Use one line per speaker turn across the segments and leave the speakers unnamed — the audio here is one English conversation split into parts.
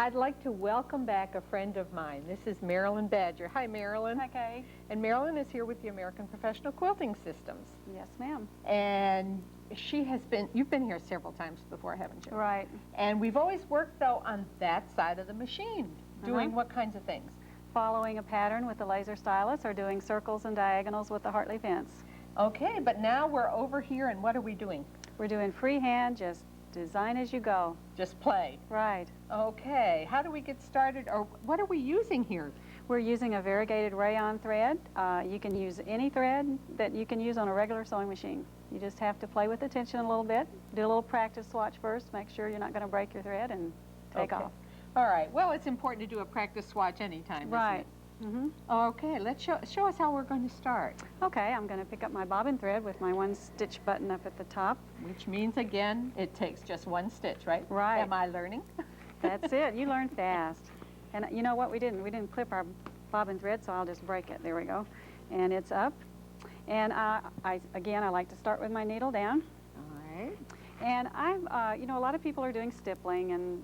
I'd like to welcome back a friend of mine. This is Marilyn Badger. Hi, Marilyn.
Hi, Kaye.
And Marilyn is here with the American Professional Quilting Systems.
Yes, ma'am.
And you've been here several times before, haven't you?
Right.
And we've always worked, though, on that side of the machine, doing what kinds of things?
Following a pattern with the laser stylus or doing circles and diagonals with the Hartley fence.
Okay, but now we're over here, and what are we doing?
We're doing freehand, just design as you go.
Just play.
Right.
Okay, how do we get started, or what are we using here?
We're using a variegated rayon thread. You can use any thread that you can use on a regular sewing machine. You just have to play with the tension a little bit, do a little practice swatch first, make sure you're not going to break your thread, and take off.
All right, well, it's important to do a practice swatch anytime,
Right.
isn't it? Okay, let's show us how we're going to start.
Okay, I'm going to pick up my bobbin thread with my one stitch button up at the top.
Which means, again, it takes just one stitch, right?
Right.
Am I learning?
That's it. You learn fast. And you know what we didn't? We didn't clip our bobbin thread, so I'll just break it. There we go. And it's up. And again, I like to start with my needle down.
All right.
And you know, a lot of people are doing stippling, and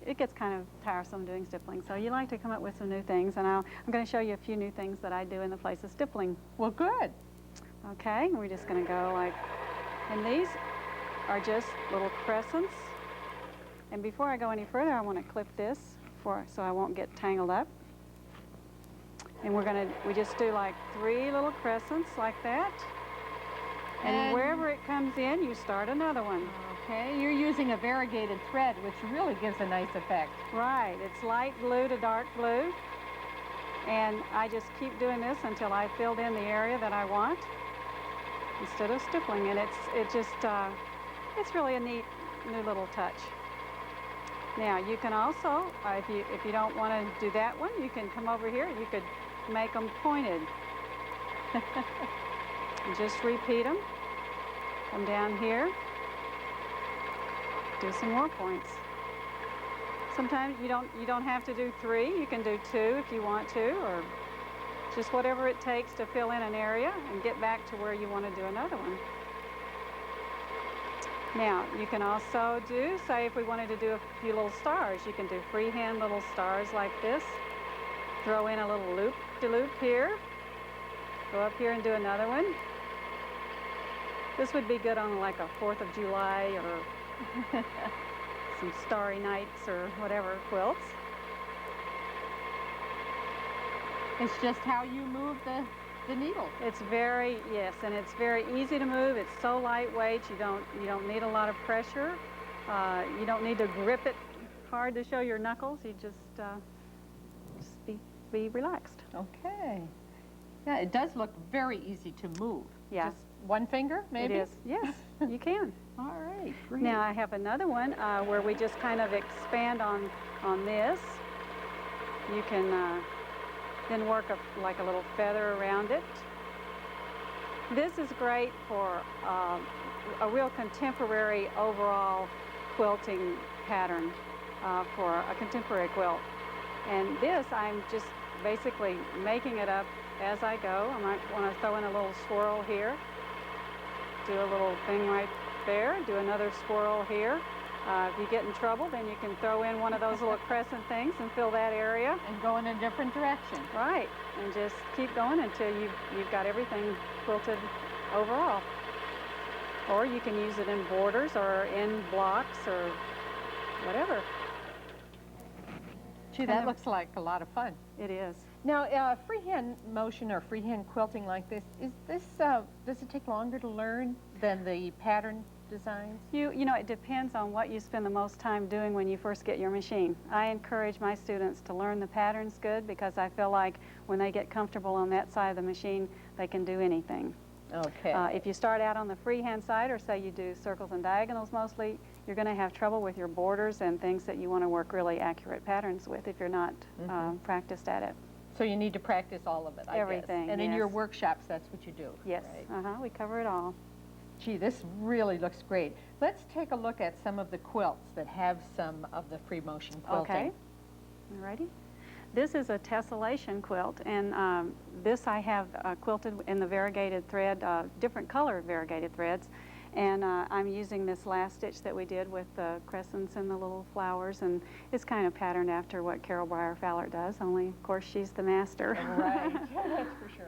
it gets kind of tiresome doing stippling. So you like to come up with some new things, and I'm going to show you a few new things that I do in the place of stippling.
Well, good.
Okay, we're just going to go like, and these are just little crescents. And before I go any further, I want to clip this so I won't get tangled up. And we just do like 3 little crescents like that. And wherever it comes in, you start another one.
Okay, you're using a variegated thread, which really gives a nice effect.
Right, it's light blue to dark blue. And I just keep doing this until I filled in the area that I want, instead of stippling. And it's really a neat new little touch. Now, you can also, if you don't want to do that one, you can come over here. You could make them pointed. And just repeat them. Come down here. Do some more points. Sometimes you don't have to do 3. You can do 2 if you want to, or just whatever it takes to fill in an area and get back to where you want to do another one. Now, you can also do, say if we wanted to do a few little stars, you can do freehand little stars like this. Throw in a little loop-de-loop here. Go up here and do another one. This would be good on like a 4th of July or some starry nights or whatever quilts.
It's just how you move the needle.
It's yes, and it's very easy to move. It's so lightweight. You don't need a lot of pressure. You don't need to grip it hard to show your knuckles. You just be relaxed.
Okay. Yeah, it does look very easy to move.
Yeah.
Just one finger, maybe?
It is. Yes, you can.
All right, great.
Now I have another one where we just kind of expand on this. You can then work like a little feather around it. This is great for a real contemporary overall quilting pattern for a contemporary quilt. And this, I'm just basically making it up as I go. I might want to throw in a little swirl here. Do a little thing right there. Do another swirl here. If you get in trouble, then you can throw in one of those little crescent things and fill that area.
And go in a different direction.
Right. And just keep going until you've got everything quilted overall. Or you can use it in borders or in blocks or whatever.
Gee, that looks like a lot of fun.
It is.
Now, freehand motion or freehand quilting like this, does it take longer to learn than the pattern designs?
You know, it depends on what you spend the most time doing when you first get your machine. I encourage my students to learn the patterns good because I feel like when they get comfortable on that side of the machine, they can do anything.
Okay.
If you start out on the freehand side, or say you do circles and diagonals mostly, you're going to have trouble with your borders and things that you want to work really accurate patterns with if you're not practiced at it.
So you need to practice all of it, I guess.
Everything,
And in your workshops, that's what you do.
Yes,
right?
We cover it all.
Gee, this really looks great. Let's take a look at some of the quilts that have some of the free motion quilting.
Okay. All righty. This is a tessellation quilt, and this I have quilted in the variegated thread, different color variegated threads, And I'm using this last stitch that we did with the crescents and the little flowers, and it's kind of patterned after what Carol Breyer-Fowler does, only of course she's the master.
Right, that's for sure.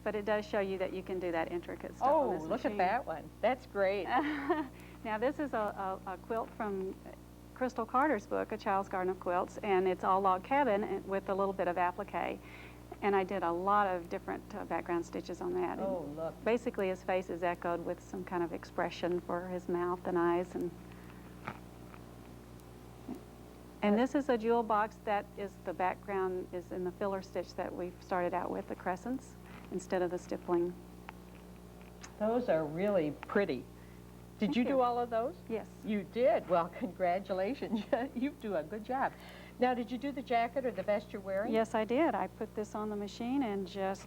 But it does show you that you can do that intricate stuff on this
Look
machine.
at that one. That's great.
Now this is a quilt from Crystal Carter's book, A Child's Garden of Quilts, and it's all log cabin with a little bit of applique. And I did a lot of different background stitches on that.
Oh, look.
Basically his face is echoed with some kind of expression for his mouth and eyes. And this is a jewel box. That is the background is in the filler stitch that we started out with, the crescents, instead of the stippling.
Those are really pretty. Did
Thank
you
you.
do all of those?
Yes.
You did. Well, congratulations. You do a good job. Now, did you do the jacket or the vest you're wearing?
Yes, I did. I put this on the machine and just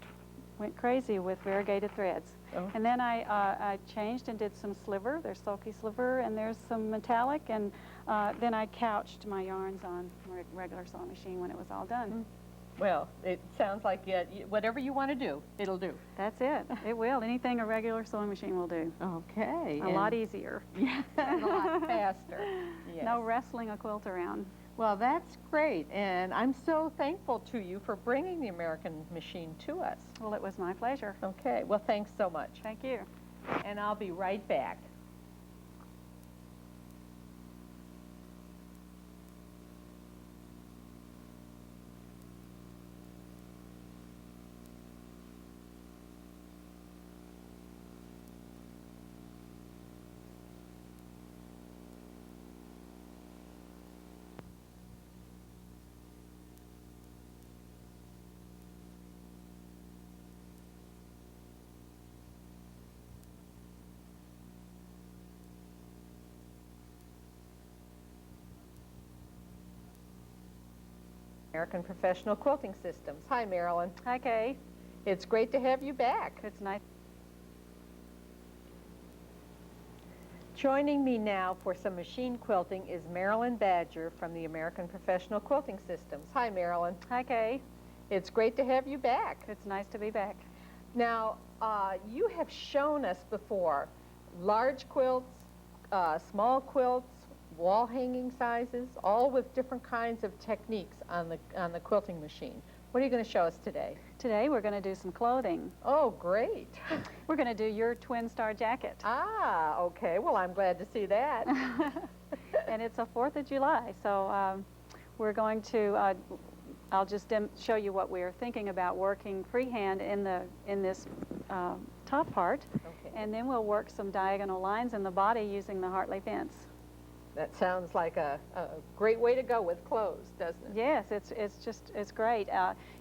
went crazy with variegated threads.
Oh.
And then I changed and did some sliver. There's sulky sliver and there's some metallic. And then I couched my yarns on my regular sewing machine when it was all done.
Well, it sounds like whatever you want to do, it'll do.
That's it. It will. Anything a regular sewing machine will do.
Okay.
A lot easier.
Yeah, and a lot faster. Yes.
No wrestling a quilt around.
Well, that's great, and I'm so thankful to you for bringing the American machine to us.
Well, it was my pleasure.
Okay, well, thanks so much.
Thank you.
And I'll be right back. American Professional Quilting Systems. Hi, Marilyn.
Hi, Kay.
It's great to have you back.
It's nice.
Joining me now for some machine quilting is Marilyn Badger from the American Professional Quilting Systems. Hi, Marilyn.
Hi, Kay.
It's great to have you back.
It's nice to be back.
Now, you have shown us before large quilts, small quilts, wall hanging sizes, all with different kinds of techniques on the quilting machine. What are you going to show us today?
Today we're going to do some clothing.
Oh, great.
We're going to do your twin star jacket.
Ah, okay. Well, I'm glad to see that.
And it's a 4th of July, so we're going to, I'll just show you what we are thinking about working freehand in this top part.
Okay.
And then we'll work some diagonal lines in the body using the Hartley fence.
That sounds like a great way to go with clothes, doesn't it?
Yes, it's great.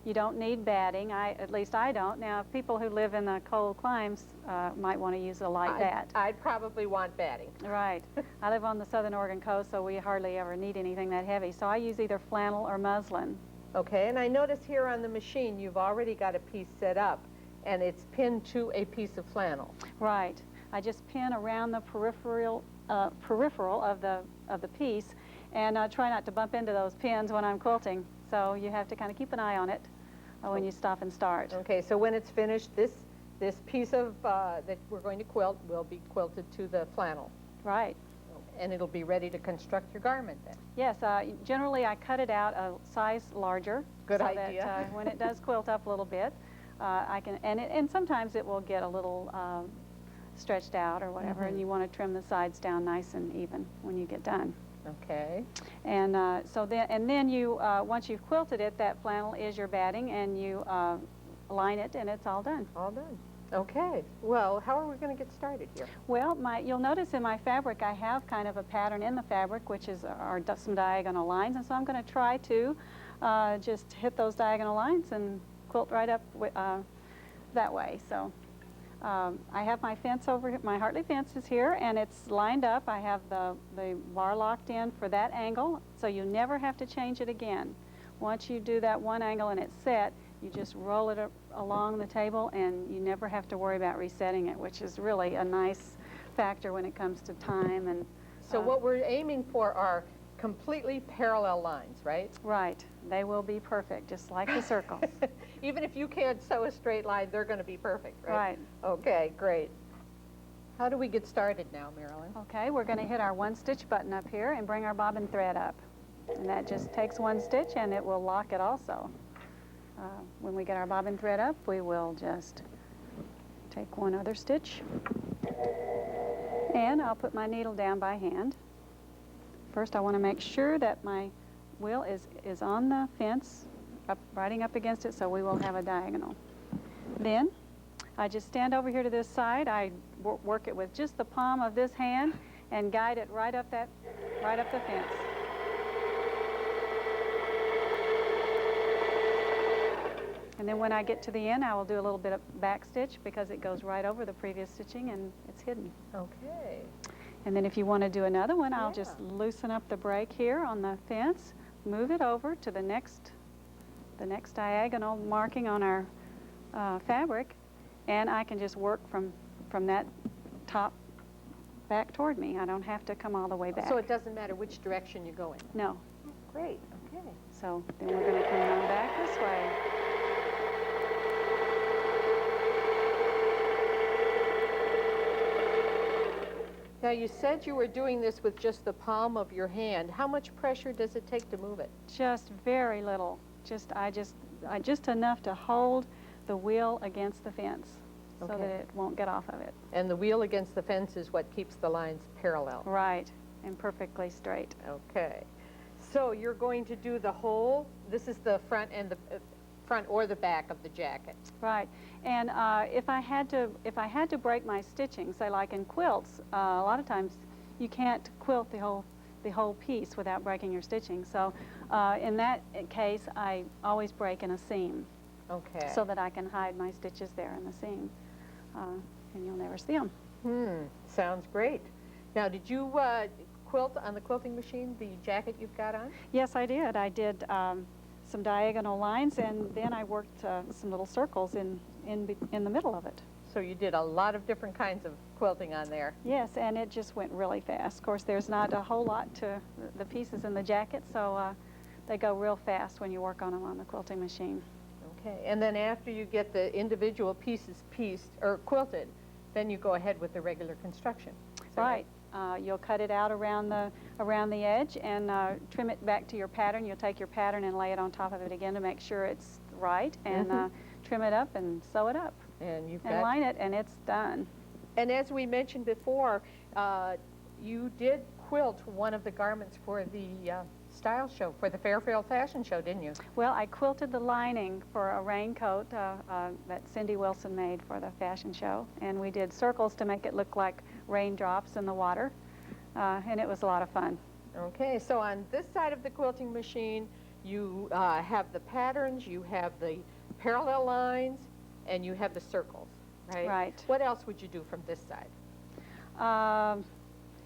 You don't need batting. At least I don't. Now, people who live in the cold climes might want to use a light bat.
I'd probably want batting.
Right. I live on the southern Oregon coast, so we hardly ever need anything that heavy. So I use either flannel or muslin.
Okay, and I notice here on the machine you've already got a piece set up, and it's pinned to a piece of flannel.
Right. I just pin around the peripheral of the piece, and try not to bump into those pins when I'm quilting. So you have to kind of keep an eye on it when you stop and start.
Okay, so when it's finished, this piece of that we're going to quilt will be quilted to the flannel.
Right.
And it'll be ready to construct your garment then.
Yes, generally I cut it out a size larger.
Good
so
idea.
That when it does quilt up a little bit, I can, and sometimes it will get a little stretched out or whatever, and you want to trim the sides down nice and even when you get done.
Okay.
And then you, once you've quilted it, that flannel is your batting, and you line it, and it's all done.
All done. Okay. Well, how are we going to get started here?
Well, you'll notice in my fabric I have kind of a pattern in the fabric, which is some diagonal lines, and so I'm going to try to just hit those diagonal lines and quilt right up that way. So I have my fence over here, my Hartley fence is here, and it's lined up. I have the bar locked in for that angle, so you never have to change it again. Once you do that one angle and it's set, you just roll it along the table, and you never have to worry about resetting it, which is really a nice factor when it comes to time. And
So what we're aiming for are completely parallel lines, right?
right, they will be perfect, just like the circles.
Even if you can't sew a straight line, they're going to be perfect, right?
Right.
Okay, great. How do we get started now, Marilyn?
Okay, we're going to hit our 1-stitch button up here and bring our bobbin thread up. And that just takes 1 stitch and it will lock it also. When we get our bobbin thread up, we will just take 1 other stitch. And I'll put my needle down by hand. First, I want to make sure that my wheel is on the fence, riding up against it, so we will have a diagonal. Then, I just stand over here to this side. I work it with just the palm of this hand and guide it right up the fence. And then when I get to the end, I will do a little bit of back stitch because it goes right over the previous stitching and it's hidden.
Okay.
And then if you want to do another one, I'll just loosen up the break here on the fence, move it over to the next diagonal marking on our fabric, and I can just work from that top back toward me. I don't have to come all the way back.
So it doesn't matter which direction you go in?
No.
Great, okay.
So then we're going to come on back this way.
Now, you said you were doing this with just the palm of your hand. How much pressure does it take to move it?
Just very little. Just enough to hold the wheel against the fence so that it won't get off of it.
And the wheel against the fence is what keeps the lines parallel.
Right, and perfectly straight.
Okay. So you're going to do the whole, this is the front and the front or the back of the jacket.
Right, and if I had to break my stitching, say like in quilts, a lot of times you can't quilt the whole piece without breaking your stitching. So in that case, I always break in a seam.
Okay.
So that I can hide my stitches there in the seam, and you'll never see them.
Sounds great. Now, did you quilt on the quilting machine the jacket you've got on?
Yes, I did. I did some diagonal lines, and then I worked some little circles in the middle of it.
So you did a lot of different kinds of quilting on there.
Yes, and it just went really fast. Of course, there's not a whole lot to the pieces in the jacket, so they go real fast when you work on them on the quilting machine.
Okay, and then after you get the individual pieces pieced or quilted, then you go ahead with the regular construction.
Right. You'll cut it out around the edge and trim it back to your pattern. You'll take your pattern and lay it on top of it again to make sure it's right, and trim it up and sew it up.
And you've
and line it, and it's done.
And as we mentioned before, you did quilt one of the garments for the style show, for the Fairfield Fashion Show, didn't you?
Well, I quilted the lining for a raincoat that Cindy Wilson made for the fashion show, and we did circles to make it look like raindrops in the water, and it was a lot of fun.
Okay, so on this side of the quilting machine, you have the patterns, you have the parallel lines, and you have the circles, right?
Right.
What else would you do from this side?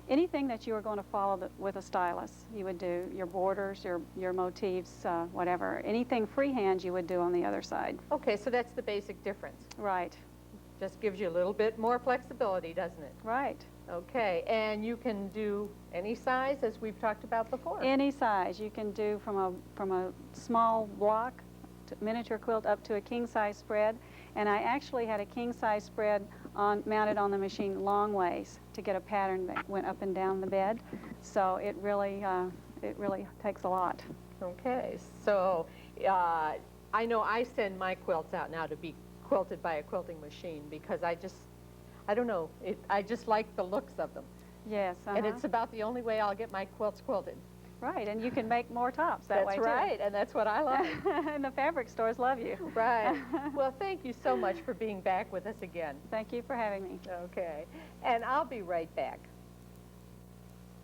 Anything that you were going to follow with a stylus, you would do your borders, your motifs, whatever. Anything freehand you would do on the other side.
Okay, so that's the basic difference.
Right.
Just gives you a little bit more flexibility, doesn't it?
Right.
Okay, and you can do any size, as we've talked about before.
Any size. You can do from a small block, miniature quilt, up to a king-size spread. And I actually had a king-size spread mounted on the machine long ways to get a pattern that went up and down the bed. So it really takes a lot.
Okay, so I know I send my quilts out now to be quilted by a quilting machine because I don't know, I just like the looks of them.
Yes.
And it's about the only way I'll get my quilts quilted.
Right, and you can make more tops that way, too.
That's right, and that's what I like.
And the fabric stores love you.
Right. Well, thank you so much for being back with us again.
Thank you for having me.
Okay, and I'll be right back.